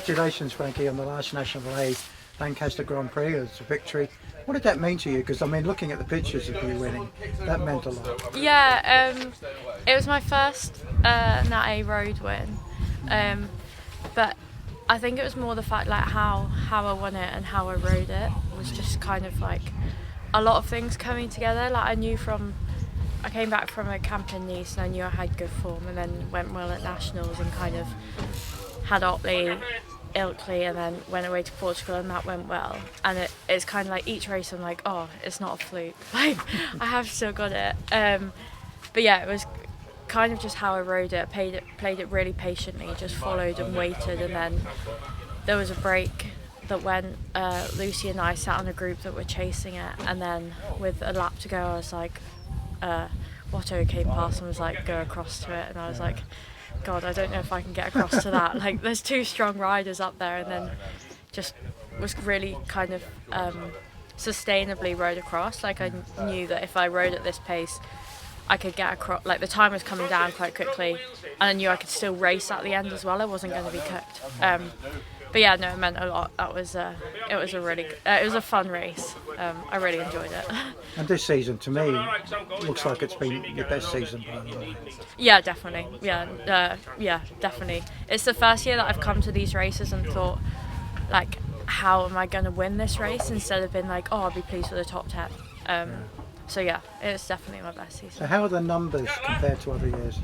congratulations, Frankie, on the last National A Lancaster Grand Prix. It's a victory. What did that mean to you? Because I mean, looking at the pictures of you winning, that meant a lot. Yeah, it was my first Nat A road win, but I think it was more the fact like how I won it and how I rode it was just kind of like a lot of things coming together. Like I came back from a camp in Nice and I knew I had good form, and then went well at nationals and kind of had Otley, Ilkley, and then went away to Portugal and that went well. And it's kind of like each race I'm like, oh, it's not a fluke. Like I have still got it. But yeah, it was kind of just how I rode it. Played it really patiently, just followed and waited, and then there was a break that when Lucy and I sat on a group that were chasing it, and then with a lap to go I was like, Watto came past and was like, go across to it, and I was like, God, I don't know if I can get across to that. Like there's two strong riders up there, and then just was really kind of sustainably rode across. Like I knew that if I rode at this pace I could get across, like the time was coming down quite quickly, and I knew I could still race at the end as well. I wasn't going to be cooked. But yeah, no, it meant a lot. It was a fun race. I really enjoyed it. And this season, to me, looks like it's been your best season by the way. Yeah, definitely. Yeah, definitely. It's the first year that I've come to these races and thought, like, how am I going to win this race, instead of being like, oh, I'll be pleased with the top 10. So yeah, it's definitely my best season. So how are the numbers compared to other years?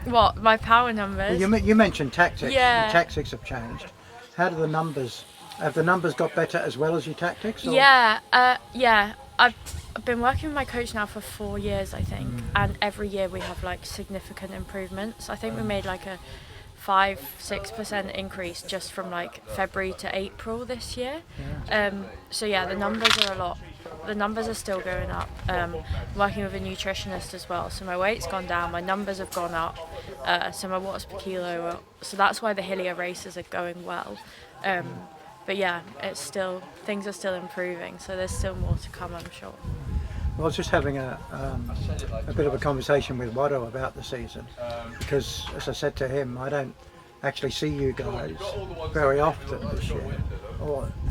What, my power numbers? Well, you mentioned tactics. Yeah. The tactics have changed. How do the numbers? Have the numbers got better as well as your tactics? Or? Yeah. I've been working with my coach now for 4 years, I think, and every year we have like significant improvements. I think we made like a 5-6% increase just from like February to April this year. So yeah, the numbers are a lot. The numbers are still going up. Working with a nutritionist as well, so my weight's gone down, my numbers have gone up, so my watts per kilo. So that's why the hillier races are going well. But yeah, things are still improving. So there's still more to come, I'm sure. Well, I was just having a bit of a conversation with Watto about the season, because as I said to him, I don't actually see you guys very often this year,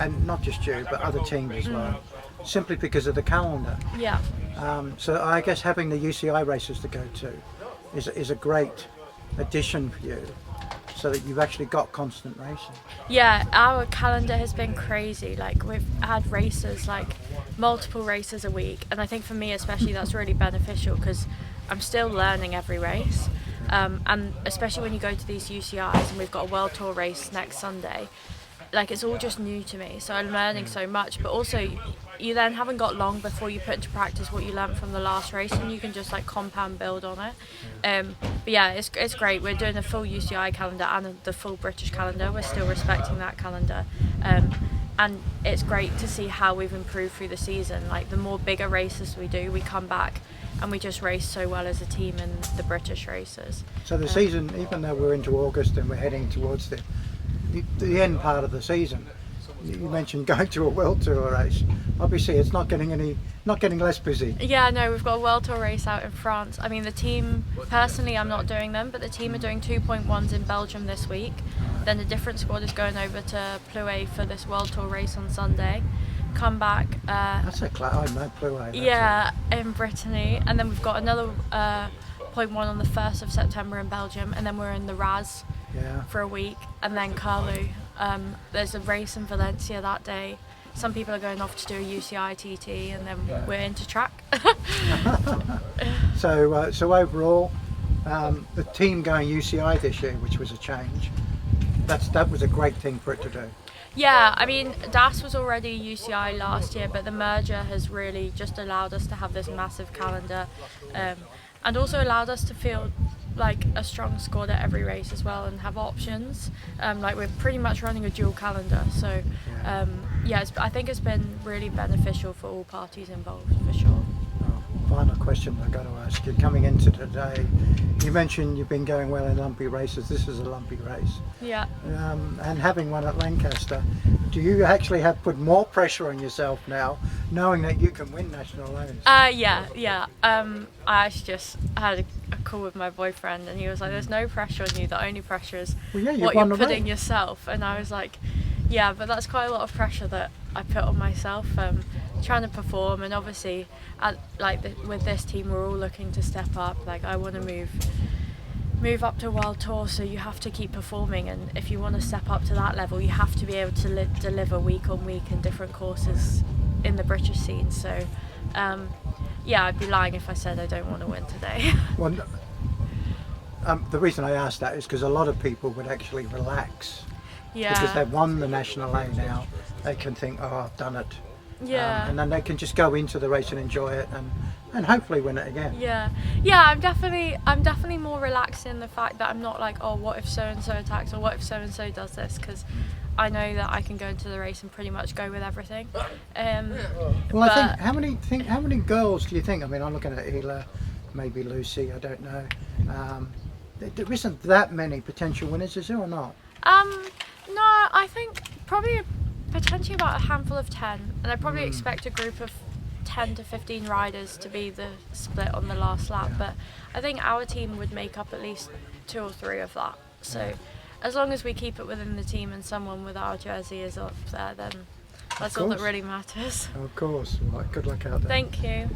and not just you, but other teams as well, simply because of the calendar. Yeah. So I guess having the UCI races to go to is a great addition for you, so that you've actually got constant racing. Yeah, our calendar has been crazy. Like we've had races, like multiple races a week, and I think for me especially that's really beneficial because I'm still learning every race, and especially when you go to these UCIs and we've got a World Tour race next Sunday, like it's all just new to me, so I'm learning so much. But also you then haven't got long before you put into practice what you learned from the last race, and you can just like compound build on it. But yeah, it's great. We're doing a full UCI calendar and the full British calendar. We're still respecting that calendar, and it's great to see how we've improved through the season. Like the more bigger races we do, we come back and we just race so well as a team in the British races. So the season, even though we're into August and we're heading towards the end part of the season, you mentioned going to a World Tour race. Obviously, it's not getting less busy. Yeah, no, we've got a World Tour race out in France. I mean, the team, personally, I'm not doing them, but the team are doing 2.1s in Belgium this week. Then a different squad is going over to Plouay for this World Tour race on Sunday. Come back. That's a I know Plouay. Yeah, in Brittany, and then we've got another 0.1 on the 1st of September in Belgium, and then we're in the Raz for a week, and then Carlu. There's a race in Valencia that day. Some people are going off to do a UCI TT, and then we're into track. So overall, the team going UCI this year, which was a change, that was a great thing for it to do. Yeah, I mean, DAS was already UCI last year, but the merger has really just allowed us to have this massive calendar, and also allowed us to feel like a strong squad at every race as well, and have options. Like we're pretty much running a dual calendar, so I think it's been really beneficial for all parties involved, for sure. Final question I've got to ask you, coming into today, you mentioned you've been going well in lumpy races. This is a lumpy race. Yeah. And having one at Lancaster, do you actually have put more pressure on yourself now, knowing that you can win national lanes? Yeah. I actually just had a call with my boyfriend, and he was like, "There's no pressure on you. The only pressure is Well, yeah, what you're putting yourself." And I was like, "Yeah, but that's quite a lot of pressure that I put on myself, trying to perform." And obviously, with this team, we're all looking to step up. Like, I want to move up to World Tour, so you have to keep performing, and if you want to step up to that level, you have to be able to deliver week on week in different courses in the British scene. So yeah, I'd be lying if I said I don't want to win today. Well, the reason I asked that is because a lot of people would actually relax. Yeah. Because they've won the National A now, they can think, oh, I've done it. Yeah. And then they can just go into the race and enjoy it, and hopefully win it again. Yeah, I'm definitely more relaxed in the fact that I'm not like, oh, what if so and so attacks, or what if so and so does this, because I know that I can go into the race and pretty much go with everything. Well, I think how many girls do you think? I mean, I'm looking at Ela, maybe Lucy, I don't know. There isn't that many potential winners, is there, or not? No, I think probably potentially about a handful of 10, and I probably expect a group of 10 to 15 riders to be the split on the last lap, but I think our team would make up at least 2 or 3 of that. So as long as we keep it within the team and someone with our jersey is up there, then that's all that really matters. Of course. Right, good luck out there. Thank you.